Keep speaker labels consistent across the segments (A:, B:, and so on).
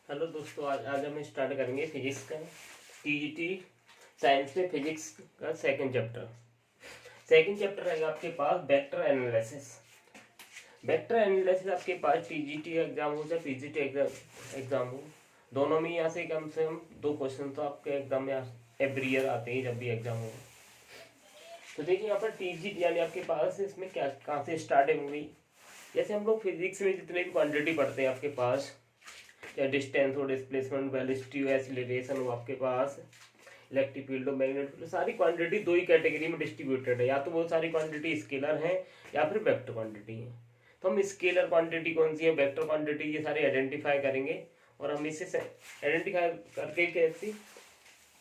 A: Hello दोस्तों, आज हम स्टार्ट करेंगे फिजिक्स का टीजीटी साइंस में फिजिक्स का सेकंड चैप्टर। सेकंड चैप्टर रहेगा आपके पास वेक्टर एनालिसिस। वेक्टर एनालिसिस आपके पास टीजीटी एग्जाम हो चाहे पीजीटी एग्जाम हो, दोनों में यहाँ से कम 2 क्वेश्चन तो आपके एग्जाम में एवरी ईयर आते हैं जब भी एग्जाम हो। तो देखिए यहाँ पर टीजीटी यानी आपके पास इसमें क्या कहाँ से स्टार्टिंग हुई। जैसे हम लोग फिजिक्स में जितने भी क्वांटिटी पढ़ते हैं आपके पास, या डिस्टेंस हो, डिस्प्लेसमेंट, वेलोसिटी हो, एक्सीलरेशन हो, आपके पास इलेक्ट्रिक फील्ड हो, मैग्नेटिक फील्ड, सारी क्वांटिटी 2 ही कैटेगरी में डिस्ट्रीब्यूटेड है। या तो वो सारी क्वांटिटी स्केलर है या फिर वेक्टर क्वांटिटी है। तो हम स्केलर क्वांटिटी कौन सी है, वेक्टर क्वांटिटी, ये सारे आइडेंटिफाई करेंगे। और हम इसे आइडेंटिफाई करके कैसे,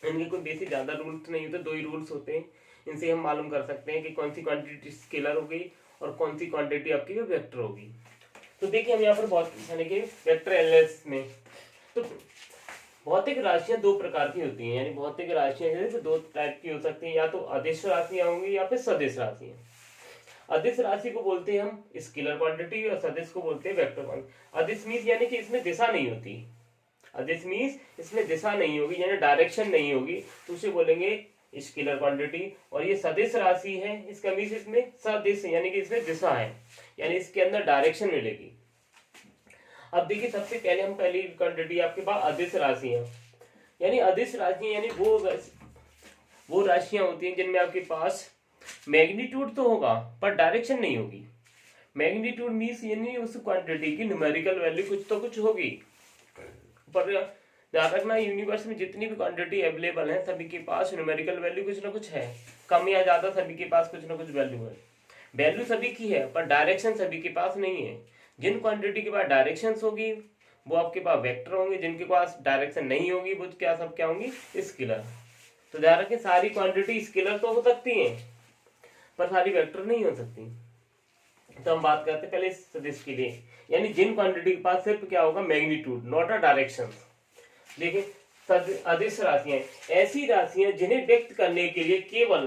A: इनके कोई बेसिक ज़्यादा रूल्स नहीं होते, 2 ही रूल्स होते हैं। इनसे हम मालूम कर सकते हैं कि कौन सी क्वांटिटी स्केलर हो गई और कौन सी क्वांटिटी आपकी वेक्टर होगी। तो देखिए हम यहाँ पर बहुत यानी कि वेक्टर एनालिसिस में तो भौतिक राशियां 2 प्रकार की होती हैं। यानी भौतिक राशियां जैसे 2 टाइप की हो सकती हैं, या तो अदिश राशियां होंगी या फिर सदिश राशियां। अदिश राशि को बोलते हैं हम स्केलर क्वांटिटी और सदिश को बोलते हैं वेक्टर क्वांटिटी। अदिश मीन्स यानी कि इसमें दिशा नहीं होती। अदिश मीन्स इसमें दिशा नहीं होगी, यानी डायरेक्शन नहीं होगी, तो उसे बोलेंगे स्केलर क्वांटिटी। और ये सदिश राशि है, इसका मीन्स इसमें सदिश यानी कि इसमें दिशा है, यानी इसके अंदर डायरेक्शन मिलेगी। अब देखिए सबसे पहले हम पहली क्वांटिटी आपके पास अदिश राशियां, यानी अदिश राशियां यानी वो राशियां होती हैं जिनमें आपके पास मैग्नीट्यूड तो होगा पर डायरेक्शन नहीं होगी। मैग्नीट्यूड मीन्स यानी उस क्वांटिटी की न्यूमेरिकल वैल्यू कुछ तो कुछ होगी, पर ध्यान रखना यूनिवर्स में जितनी भी क्वांटिटी अवेलेबल है सभी के पास न्यूमेरिकल वैल्यू कुछ ना कुछ है, कम या ज्यादा सभी के पास कुछ ना कुछ वैल्यू है। वैल्यू सभी की है पर डायरेक्शन सभी के पास नहीं है। जिन क्वांटिटी के पास डायरेक्शन होगी वो आपके पास वेक्टर होंगे, जिनके पास डायरेक्शन नहीं होगी वो क्या होंगी, स्केलर। तो ध्यान रखें सारी क्वांटिटी स्केलर तो हो सकती है पर सारी वेक्टर नहीं हो सकती। तो हम बात करते हैं पहले सदिश के लिए, यानी जिन क्वांटिटी के पास सिर्फ क्या होगा, मैग्नीट्यूड, नॉट अ डायरेक्शन। देखिए अदिश राशियां ऐसी राशियां जिन्हें व्यक्त करने के लिए केवल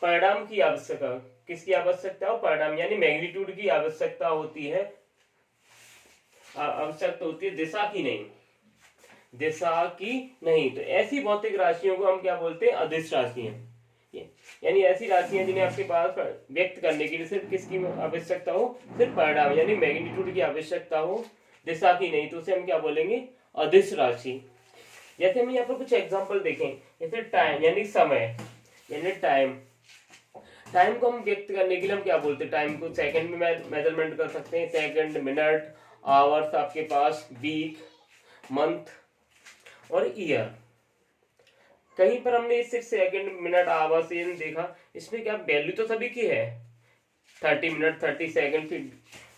A: परिणाम की आवश्यकता, किसकी आवश्यकता हो, परिणाम यानी मैग्नीट्यूड की आवश्यकता होती है, आवश्यकता होती है, दिशा की नहीं, दिशा की नहीं। तो ऐसी भौतिक राशियों को हम क्या बोलते हैं, अदिश राशियां। यानी ऐसी राशियां जिन्हें आपके पास व्यक्त करने के लिए सिर्फ किसकी आवश्यकता हो, सिर्फ परिणाम यानी मैग्नीट्यूड की आवश्यकता हो, दिशा की नहीं, तो उसे हम क्या बोलेंगे, अदिश राशि। जैसे हम यहाँ पर कुछ एग्जांपल देखें, जैसे टाइम यानी समय, यानी टाइम, टाइम को हम व्यक्त करने के लिए हम क्या बोलते हैं, टाइम को सेकंड में मेजरमेंट कर सकते हैं, सेकंड, मिनट, आवर्स, आपके पास वीक, मंथ और ईयर। कहीं पर हमने सिर्फ सेकंड, मिनट, आवर्स ये नहीं देखा, इसमें क्या वैल्यू तो सभी की है, 30 मिनट, 30 सेकंड, फिर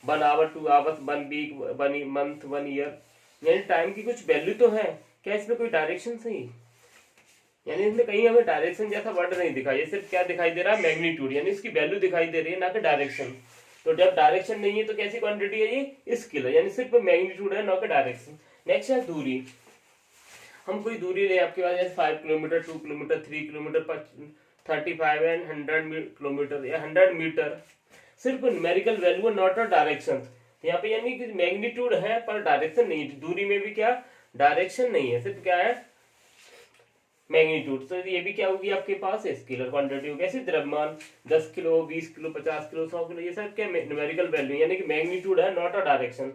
A: 1 hour, 2 hours, 1 week, 1 month, 1 year, यानी टाइम की कुछ वैल्यू तो है। क्या इसमें कोई डायरेक्शन सही, यानी इसमें कहीं हमें डायरेक्शन जैसा वर्ड नहीं दिखा, ये सिर्फ क्या दिखाई दे रहा है, मैग्नीट्यूड, यानी इसकी वैल्यू दिखाई दे रही है, ना कि डायरेक्शन। तो जब डायरेक्शन नहीं है तो कैसी क्वांटिटी है ये, स्केलर, यानी सिर्फ मैग्नीट्यूड है, ना कि डायरेक्शन। नेक्स्ट है दूरी। हम कोई दूरी ले आपके पास, जैसे 5 kilometre, 2 kilometre, 3 kilometre, 35 and 100 kilometre या 100 मीटर, सिर्फ numerical value, not a direction. यहाँ पे यानी कि मैग्नीट्यूड है पर डायरेक्शन नहीं है, दूरी में भी क्या डायरेक्शन नहीं है, सिर्फ क्या है, मैग्नीट्यूड। तो ये भी क्या होगी आपके पास, स्केलर क्वांटिटी होगी। ऐसे द्रव्यमान 10 किलो, 20 किलो, 50 किलो, 100 किलो, ये सब क्या न्यूमेरिकल वैल्यू यानी कि मैग्नीट्यूड है, नॉट अ डायरेक्शन।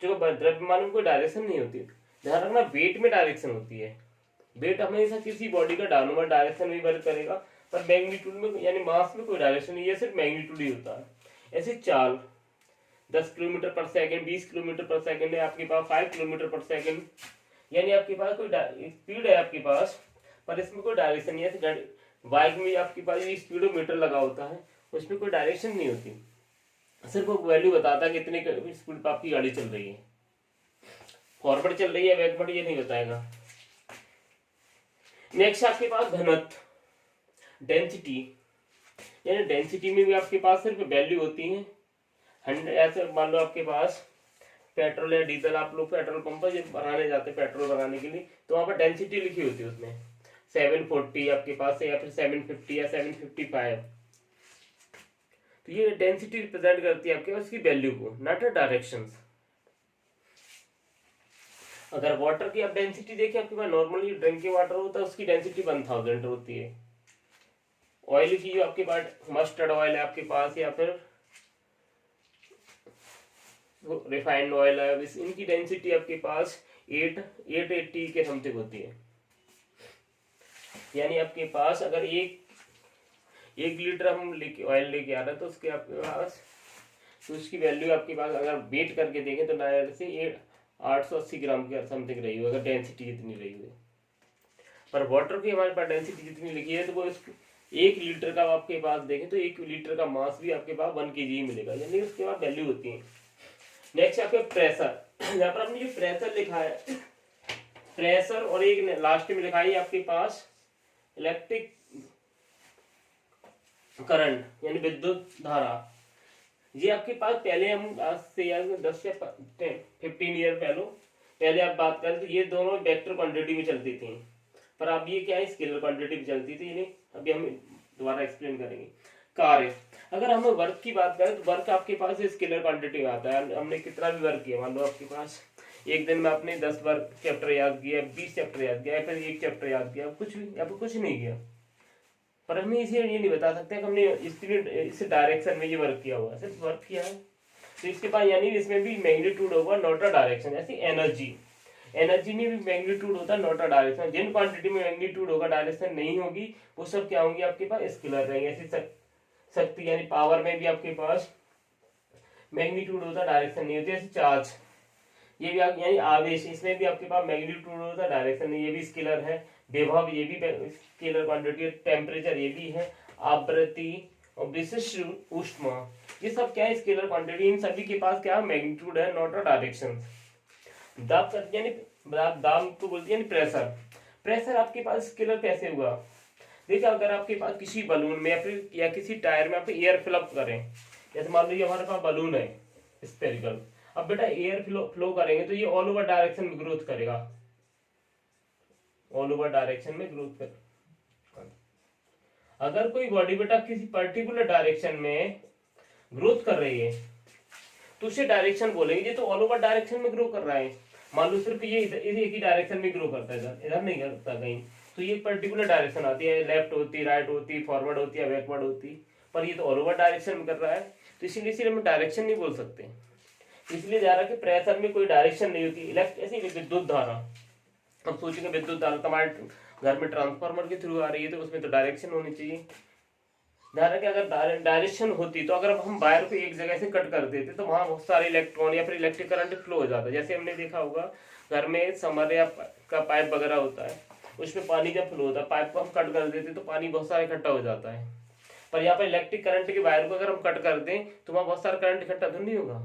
A: जो द्रव्यमान में कोई डायरेक्शन नहीं होती। ध्यान रखना वेट में डायरेक्शन होती है, वेट हमेशा किसी बॉडी का डाउनवर्ड डायरेक्शन में वर्क करेगा, पर मैग्नीट्यूड में यानी मास में कोई डायरेक्शन नहीं है, सिर्फ मैग्नीट्यूड ही होता है। ऐसे चाल 10 किलोमीटर पर सेकंड, 20 किलोमीटर पर सेकंड है आपके पास, 5 किलोमीटर पर सेकंड, यानी आपके पास कोई स्पीड है आपके पास पर इसमें कोई डायरेक्शन नहीं है। बाइक में आपके पास ये स्पीडोमीटर लगा होता है, उसमें कोई डायरेक्शन नहीं होती, सिर्फ वो वैल्यू बताता है कि इतनी स्पीड पर आपकी गाड़ी चल रही है, फॉरवर्ड चल रही है, बैकवर्ड ये नहीं बताएगा। नेक्स्ट आपके पास घनत्व, डेंसिटी, यानी डेंसिटी में भी आपके पास सिर्फ वैल्यू होती है 100। ऐसे मान लो आपके पास पेट्रोल या डीजल, आप लोग पेट्रोल पंप पर भराने जाते हैं पेट्रोल भराने के लिए, तो वहां पर डेंसिटी लिखी होती है, उसमें 740 आपके पास है या फिर 750 या 755। तो ये डेंसिटी रिप्रेजेंट करती है आपके पास की वैल्यू को, नॉट अ डायरेक्शन। अगर वाटर की आप डेंसिटी देखिए, आपके पास नॉर्मली ड्रिंकिंग वाटर होता है उसकी डेंसिटी 1000 होती है। ऑयल की जो आपके पास मस्टर्ड ऑयल है आपके पास, या फिर रिफाइंड ऑयल है, इनकी डेंसिटी आपके पास 880 के समथिंग होती है। यानी आपके पास अगर एक लीटर हम लेके ऑयल लेके आ रहे हैं तो उसके आपके पास, तो उसकी वैल्यू आपके पास अगर वेट करके देखें तो डायरेक्ट से 880 ग्राम के समथिंग रही हो, अगर डेंसिटी जितनी रही हो। पर वाटर की हमारे पास डेंसिटी जितनी लिखी है तो वो 1 लीटर का आपके पास देखें तो 1 लीटर का मास भी आपके पास 1 kg मिलेगा, यानी उसके बाद वैल्यू होती है। नेक्स्ट आपके प्रेशर, यहाँ पर आपने जो प्रेशर लिखा है, प्रेशर और एक लास्ट में लिखा है आपके पास इलेक्ट्रिक करंट यानी विद्युत धारा। ये आपके पास पहले हम आज से यार 10 या 15 ईयर पहले आप बात करें तो ये दोनों वेक्टर क्वांटिटी में चलती थी, पर अब ये क्या है स्केलर क्वांटिटी में चलती थी। इन्हें अभी हम दोबारा एक्सप्लेन करेंगे। कार्य, अगर हम वर्क की बात करें तो वर्क आपके पास स्केलर क्वांटिटी में आता है। हमने कितना भी वर्क किया, मान लो आपके पास एक दिन में आपने 10 वर्क चैप्टर याद किया, 20 चैप्टर याद किया, फिर 1 चैप्टर याद किया, कुछ भी या फिर कुछ नहीं किया, पर हमें इसे ये नहीं बता सकते कि हमने इस डायरेक्शन में ये वर्क किया हुआ, सिर्फ वर्क किया है। तो इसके पास यानी इसमें भी मैग्नीट्यूड होगा नॉट अ डायरेक्शन। जैसे एनर्जी में भी मैग्नीट्यूड होता है नॉट अ डायरेक्शन। जिन क्वांटिटी में मैग्नीट्यूड होगा डायरेक्शन नहीं होगी वो सब क्या होंगी आपके पास स्केलर रहेंगे। ऐसी शक्ति यानी पावर में भी आपके पास मैग्नीट्यूड होता है डायरेक्शन नहीं होती। जैसे चार्ज, ये भी यानी आवेश, इसमें भी आपके पास मैग्नीट्यूड होता है डायरेक्शन नहीं, ये भी स्केलर है। विभव ये भी स्केलर क्वांटिटी है। टेम्परेचर ये भी है। आवृत्ति और विशिष्ट ऊष्मा ये सब क्या है स्केलर क्वांटिटी। इन सभी के पास क्या मैग्नीट्यूड है नॉट अ डायरेक्शन। दाब यानी दाब को बोलते हैं प्रेशर। प्रेशर आपके पास स्केलर कैसे हुआ, देखिए अगर आपके पास किसी बलून में या किसी टायर में आप एयर फिलअप करें, जैसे मान लीजिए हमारे पास बलून है स्फेरिकल, अब बेटा एयर फ्लो करेंगे तो ये ऑल ओवर डायरेक्शन में ग्रोथ करेगा, ऑल ओवर डायरेक्शन में ग्रोथ कर। अगर कोई बॉडी बेटा किसी पर्टिकुलर डायरेक्शन में ग्रोथ कर रही है तो उसे डायरेक्शन बोलेंगे, ये तो ऑल ओवर डायरेक्शन में ग्रो कर रहा है। मान लो सिर्फ ये एक ही डायरेक्शन में ग्रो करता है, इधर नहीं करता कहीं, तो ये पर्टिकुलर डायरेक्शन आती है, लेफ्ट होती, राइट होती, फॉरवर्ड होती है, बैकवर्ड होती, पर ये तो ऑल ओवर डायरेक्शन में कर रहा है, तो इसीलिए हम डायरेक्शन नहीं बोल सकते। इसलिए जा रहा है कि प्रेशर में कोई डायरेक्शन नहीं होती। ऐसी विद्युत धारा, अब सोचेंगे विद्युत धारा तुम्हारे घर में ट्रांसफार्मर के थ्रू आ रही है तो उसमें तो डायरेक्शन होनी चाहिए। धारा की अगर डायरेक्शन होती तो अगर हम वायर को एक जगह से कट कर देते तो वहां बहुत सारे इलेक्ट्रॉन या फिर इलेक्ट्रिक करंट फ्लो हो जाता। जैसे हमने देखा होगा घर में समर या का पाइप वगैरह होता है, उसमें पानी जब फ्लो होता है, पाइप को हम कट कर देते तो पानी बहुत सारा इकट्ठा हो जाता है। पर यहाँ पर इलेक्ट्रिक करंट के वायर को अगर हम कट कर दें तो वहां बहुत सारा करंट इकट्ठा तो नहीं होगा।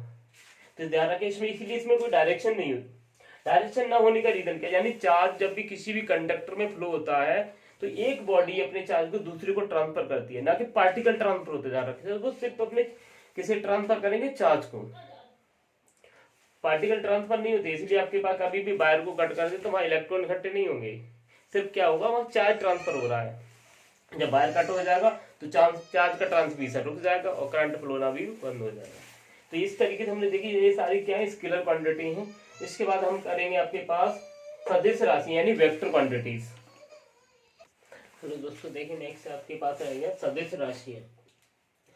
A: तो ध्यान रखें इसमें, इसीलिए इसमें कोई डायरेक्शन नहीं होती। डायरेक्शन ना होने का रीजन क्या, यानी चार्ज जब भी किसी भी कंडक्टर में फ्लो होता है तो एक बॉडी अपने चार्ज को दूसरे को ट्रांसफर करती है, ना कि पार्टिकल ट्रांसफर होते जा रखे हैं। वो सिर्फ अपने किसे ट्रांसफर करेंगे, चार्ज को। पार्टिकल ट्रांसफर नहीं होते, इसलिए आपके पास कभी भी वायर को कट कर दे तो वहां इलेक्ट्रॉन इकट्ठे नहीं होंगे, सिर्फ क्या होगा वहां चार्ज ट्रांसफर हो रहा है। जब वायर कट हो जाएगा तो चार्ज का ट्रांसमिशन रुक जाएगा और करंट फ्लो ना भी बंद हो जाएगा। तो इस तरीके से हमने देखी ये सारी क्या है स्केलर क्वांटिटी है। इसके बाद हम करेंगे आपके पास सदिश राशि यानी वेक्टर क्वांटिटीज। तो दोस्तों देखिए नेक्स्ट आपके पास रहेगा सदिश राशियां।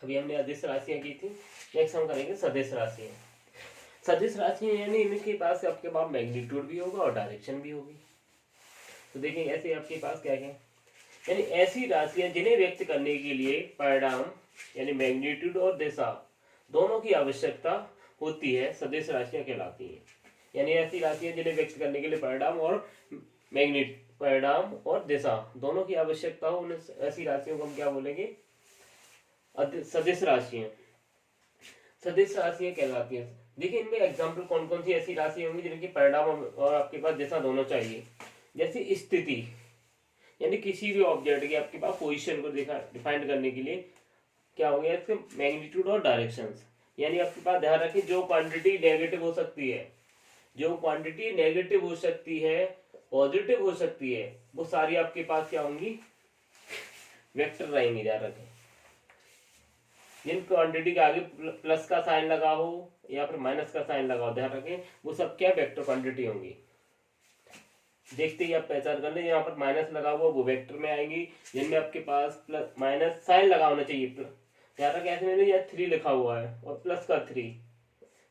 A: अभी हमने अदिश राशियां की थी, नेक्स्ट हम करेंगे सदिश राशियां। सदिश राशियां यानी इनके पास आपके पास मैग्नीट्यूड भी होगा और डायरेक्शन भी होगी। तो देखिए ऐसे आपके पास क्या है, यानी ऐसी राशियां जिन्हें व्यक्त करने के लिए परिणाम यानी मैग्नीट्यूड और दिशा दोनों की आवश्यकता होती है, सदिश राशियां कहलाती हैं। यानी ऐसी राशियां जिन्हें व्यक्त करने के लिए परिणाम और परिणाम और दिशा दोनों की आवश्यकता हो, उन ऐसी राशियों को हम क्या बोलेंगे, सदिश राशियां। सदिश राशियां कहलाती हैं। देखिए इनमें एग्जाम्पल कौन कौन सी ऐसी राशि होंगी जिनके परिणाम और आपके पास दिशा दोनों चाहिए। जैसे स्थिति, यानी किसी भी ऑब्जेक्ट की आपके पास पोजीशन को डिफाइन करने के लिए क्या हो गया इसके मैग्नीट्यूड और डायरेक्शंस। यानी आपके पास ध्यान रखिए जो क्वांटिटी नेगेटिव हो सकती है, जो क्वांटिटी नेगेटिव हो सकती है, पॉजिटिव हो सकती है, वो सारी आपके पास क्या होंगी, वेक्टर रहेंगी। ध्यान रखें जिन क्वांटिटी के आगे प्लस का साइन लगा हो या फिर माइनस का साइन लगा हो, ध्यान रखें वो सब क्या वेक्टर क्वांटिटी होंगी। देखते ही आप पहचान कर लें, यहाँ पर माइनस लगा हुआ वो वेक्टर में आएंगी, जिनमें आपके पास प्लस माइनस साइन लगा होना चाहिए। यहाँ तक ऐसे मैंने यहाँ 3 लिखा हुआ है और प्लस का 3,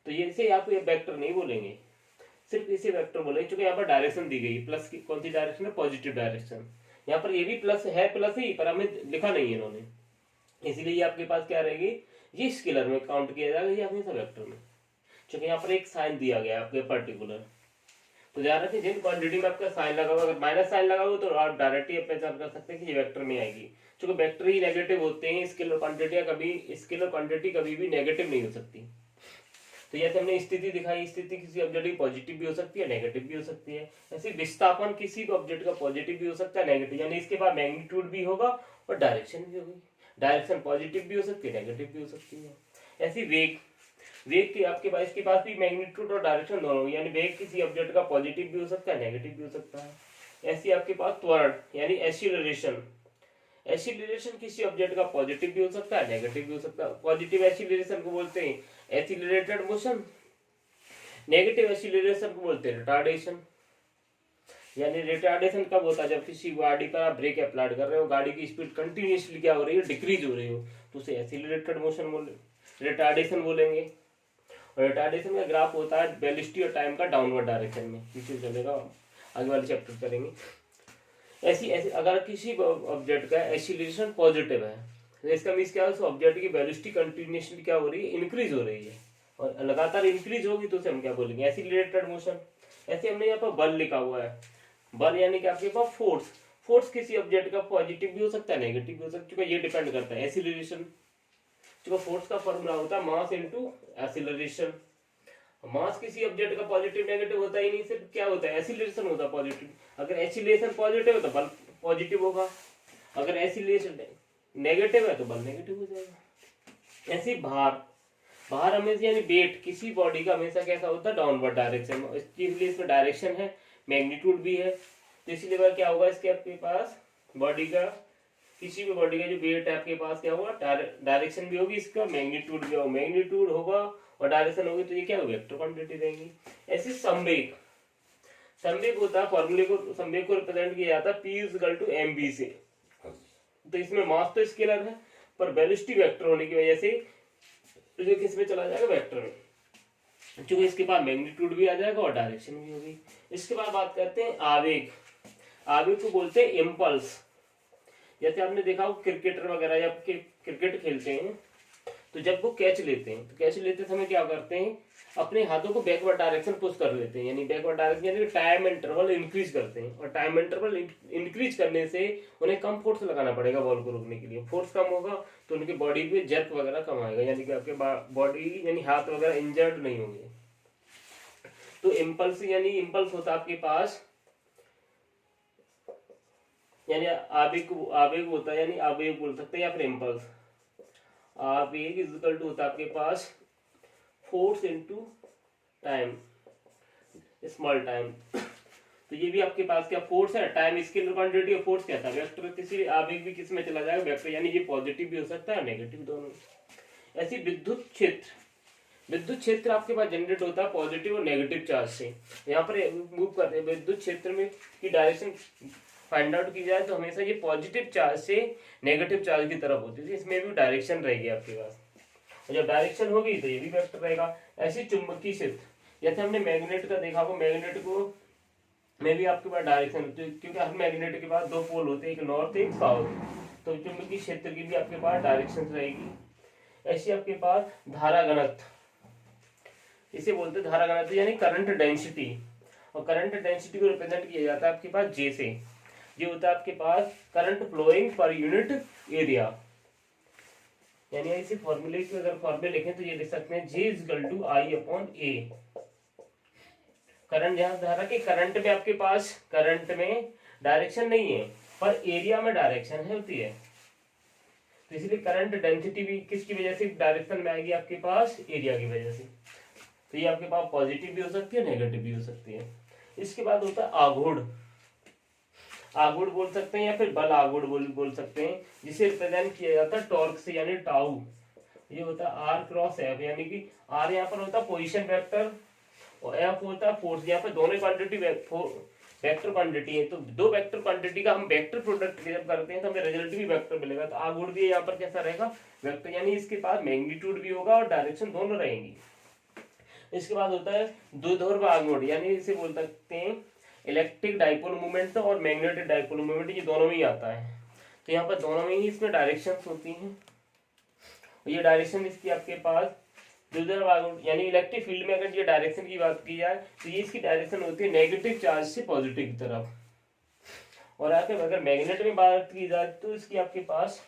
A: तो ये इसे आप ये वेक्टर नहीं बोलेंगे, सिर्फ इसे वेक्टर बोलेंगे, क्योंकि यहाँ पर डायरेक्शन दी गई प्लस की। कौन सी डायरेक्शन है? Positive direction. यहाँ पर ये भी प्लस है, प्लस ही, पर हमें लिखा नहीं है इन्होंने, इसलिए ये आपके पास क्या रहेगी, ये स्केलर में काउंट किया जाएगा, ये हमेशा वेक्टर में, क्योंकि यहाँ पर एक साइन दिया गया है आपके पर्टिकुलर। तो ध्यान रखें, जिन क्वांटिटी में आपका साइन लगा हुआ, अगर माइनस साइन लगा हुआ तो आप डायरेक्टली पहचान कर सकते हैं कि ये वेक्टर में आएगी, क्योंकि वेक्टर ही नेगेटिव होते हैं, स्केलर क्वांटिटी कभी भी नेगेटिव नहीं हो सकती। तो जैसे हमने स्थिति दिखाई, स्थिति किसी ऑब्जेक्ट की पॉजिटिव भी हो सकती है, नेगेटिव भी हो सकती है। ऐसे विस्थापन किसी भी ऑब्जेक्ट का पॉजिटिव भी हो सकता है, नेगेटिव, यानी इसके बाद मैग्नीट्यूड भी होगा और डायरेक्शन भी होगी। डायरेक्शन पॉजिटिव भी हो सकती है, नेगेटिव भी हो सकती है। ऐसी वेग के आपके पास, इसके पास भी मैग्नीट्यूड और डायरेक्शन दोनों, यानी वेग किसी ऑब्जेक्ट का पॉजिटिव भी हो सकता है, नेगेटिव भी हो सकता है। ऐसी आपके पास त्वरण यानी एक्सीलरेशन किसी ऑब्जेक्ट का पॉजिटिव भी हो सकता है, नेगेटिव भी हो सकता है। पॉजिटिव एक्सीलरेशन को बोलते हैं एक्सीलरेटेड मोशन, नेगेटिव एक्सीलरेशन को बोलते हैं रिटार्डेशन। यानी रिटार्डेशन कब होता है? जब किसी गाड़ी पर आप ब्रेक अप्लाई कर रहे हो, गाड़ी की स्पीड कंटिन्यूअसली क्या हो रही है, डिक्रीज हो रही हो, तो उसे एक्सीलरेटेड मोशन रिटार्डेशन बोलेंगे। और रिटार्डेशन का ग्राफ होता है वेलोसिटी और टाइम का डाउनवर्ड डायरेक्शन में, पीछे चलेगा, आगे वाले चैप्टर करेंगे। ऐसी अगर किसी ऑब्जेक्ट का एक्सीलरेशन पॉजिटिव है, तो इसका मीन्स क्या है, उस ऑब्जेक्ट की वेलोसिटी कंटिन्यूअसली क्या हो रही है, इंक्रीज हो रही है, और लगातार इंक्रीज होगी तो उसे हम क्या बोलेंगे, एक्सीलरेटेड मोशन। ऐसे हमने यहाँ पर बल लिखा हुआ है, बल यानी कि आपके पास फोर्स किसी ऑब्जेक्ट का पॉजिटिव भी हो सकता है, नेगेटिव भी हो सकता है, क्योंकि ये डिपेंड करता है एक्सीलरेशन। क्योंकि फोर्स का फॉर्मूला होता है मास इनटू एक्सीलरेशन। मास किसी ऑब्जेक्ट का पॉजिटिव नेगेटिव होता ही नहीं, सिर्फ क्या होता है, एक्सीलरेशन होता है पॉजिटिव। अगर एक्सीलरेशन पॉजिटिव है तो बल पॉजिटिव होगा, अगर एक्सीलरेशन नेगेटिव है तो बल नेगेटिव हो जाएगा। ऐसे भार हमेशा यानी वेट किसी बॉडी का हमेशा कैसा होता है, डाउनवर्ड डायरेक्शन में, इसलिए इसमें डायरेक्शन है, मैग्नीट्यूड भी है, तो इसीलिए क्या होगा, इसके आपके पास बॉडी का, किसी भी बॉडी का जो वेट है आपके पास क्या होगा, डायरेक्शन भी होगी, इसका मैग्नीट्यूड भी होगा, मैग्नीट्यूड होगा और डायरेक्शन होगी, तो ये क्या होगा, वेक्टर क्वांटिटी रहेंगी। ऐसे संवेग होता है, फॉर्मूले को संवेग को रिप्रेजेंट किया जाता है P = mv से। तो इसमें मास तो स्केलर है, पर वेलोसिटी वेक्टर होने की वजह से जो किस में चला जाएगा, वेक्टर में, क्योंकि इसके बाद मैग्नीट्यूड भी आ जाएगा और डायरेक्शन भी होगी। इसके बाद बात करते हैं आवेग को बोलते हैं इम्पल्स। जैसे आपने देखा हो क्रिकेटर वगैरह जब क्रिकेट खेलते हैं, तो जब वो कैच लेते समय क्या करते हैं, अपने हाथों को बैकवर्ड डायरेक्शन पुश कर लेते हैं, यानी बैकवर्ड डायरेक्शन यानी टाइम इंटरवल इंक्रीज करते हैं, और टाइम इंटरवल इंक्रीज करने से उन्हें कम फोर्स लगाना पड़ेगा बॉल को रोकने के लिए। फोर्स कम होगा तो उनकी बॉडी पे जर्क वगैरह कम आएगा, यानी कि आपके बॉडी यानी हाथ वगैरह इंजर्ड नहीं होंगे। तो इम्पल्स होता है आपके पास, यानी आवेग होता है, यानी आवेग बोल सकते हैं या फिर इम्पल्स। आवेग इक्वल टू होता है आपके पास force into time, small time. तो ये भी आपके पास क्या फोर्स है, टाइम स्केलर क्वांटिटी और फोर्स क्या था, वेक्टर। किसी आवेग भी किस में चला जाएगा, वेक्टर, यानी ये पॉजिटिव भी हो सकता है नेगेटिव दोनों। ऐसी विद्युत क्षेत्र आपके पास जनरेट होता है पॉजिटिव और नेगेटिव चार्ज से। यहाँ पर मूव करते हैं विद्युत क्षेत्र में की डायरेक्शन फाइंड आउट की जाए तो हमेशा ये पॉजिटिव चार्ज से नेगेटिव चार्ज की तरफ होती है, इसमें भी डायरेक्शन रहेगी आपके पास, और जब डायरेक्शन होगी तो ये भी वेक्टर रहेगा। ऐसी चुंबकीय क्षेत्र, जैसे हमने मैग्नेट का देखा होगा, मैग्नेट को में भी आपके पास डायरेक्शन होती है, क्योंकि हर मैग्नेट के पास 2 पोल होते हैं, एक नॉर्थ एक साउथ, तो चुंबकीय क्षेत्र की भी आपके पास डायरेक्शन रहेगी। ऐसी आपके पास धारा घनत्व, इसे बोलते हैं धारा घनत्व यानी करंट डेंसिटी, और करंट डेंसिटी को रिप्रेजेंट किया जाता है आपके पास J से। ये होता है आपके पास current flowing per unit area, यानी इसी फॉर्मूले के अगर फॉर्मूले लिखें तो ये लिख सकते हैं J = I/A। करंट, जहां धारा के करंट में आपके पास करंट में डायरेक्शन नहीं है पर एरिया में डायरेक्शन है होती है, तो इसलिए करंट डेंसिटी भी किसकी वजह से डायरेक्शन में आएगी, आपके पास एरिया की वजह से। तो ये आपके पास पॉजिटिव भी हो सकती है, नेगेटिव भी हो सकती है। इसके बाद होता है आघूर्ण बोल सकते हैं या फिर बल आघूर्ण बोल सकते हैं, जिसे रिप्रेजेंट किया जाता है टॉर्क से, यानी टाउ। ये होता है R×F, यानी कि R यहाँ पर होता है पोजीशन वेक्टर और F होता है फोर्स। यहाँ पर दोनों क्वांटिटी वेक्टर क्वांटिटी है, तो दो वेक्टर क्वांटिटी का हम वेक्टर प्रोडक्ट जब करते हैं तो हमें रिजल्ट भी वेक्टर मिलेगा। तो आग उड़ भी यहाँ पर कैसा रहेगा, वेक्टर, यानी इसके पास मैग्नीट्यूड भी होगा और डायरेक्शन दोनों रहेंगी। इसके बाद होता है द्विध्रुव आगमोड, यानी इसे बोल सकते हैं इलेक्ट्रिक डाइपोल मूवमेंट और मैग्नेटिक डाइपोल मूवमेंट, ये दोनों में ही आता है। तो यहाँ पर दोनों में ही इसमें डायरेक्शन होती हैं। ये डायरेक्शन इसकी आपके पास द्विध्रुव आगमन, यानी इलेक्ट्रिक फील्ड में अगर ये डायरेक्शन की बात की जाए तो ये इसकी डायरेक्शन होती है नेगेटिव चार्ज से पॉजिटिव की तरफ। और आगे अगर मैग्नेट में बात की जाए तो इसकी आपके पास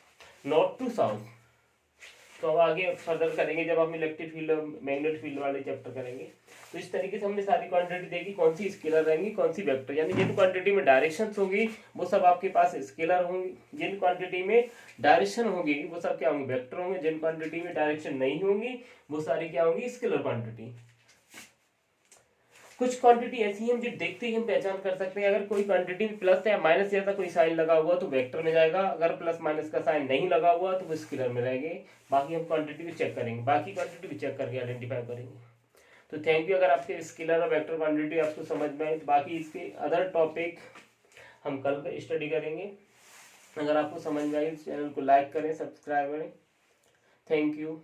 A: नॉर्थ टू साउथ। तो अब आगे फर्दर करेंगे जब हम इलेक्ट्रिक फील्ड मैग्नेट फील्ड वाले चैप्टर करेंगे। तो इस तरीके से हमने सारी क्वांटिटी देखी, कौन सी स्केलर रहेंगी कौन सी वेक्टर, यानी जिन क्वांटिटी में डायरेक्शन होगी वो सब आपके पास स्केलर होंगी, जिन क्वांटिटी में डायरेक्शन होगी वो सब क्या होंगे, वेक्टर होंगे, जिन क्वांटिटी में डायरेक्शन नहीं होंगी वो सारी क्या होंगी, स्केलर क्वांटिटी। कुछ क्वांटिटी ऐसी है जो देखते ही हम पहचान कर सकते हैं, अगर कोई क्वांटिटी में प्लस या माइनस जैसा कोई साइन लगा हुआ तो वेक्टर में जाएगा, अगर प्लस माइनस का साइन नहीं लगा हुआ तो वो स्केलर में रहेंगे। बाकी हम क्वांटिटी भी चेक करेंगे, बाकी क्वांटिटी भी चेक करके आइडेंटिफाई करेंगे। तो थैंक यू। अगर आपके स्केलर और वेक्टर क्वांटिटी आपको समझ में आए तो बाकी इसके अदर टॉपिक हम कल स्टडी करेंगे। अगर आपको समझ में आई तो चैनल को लाइक करें, सब्सक्राइब करें। Thank you.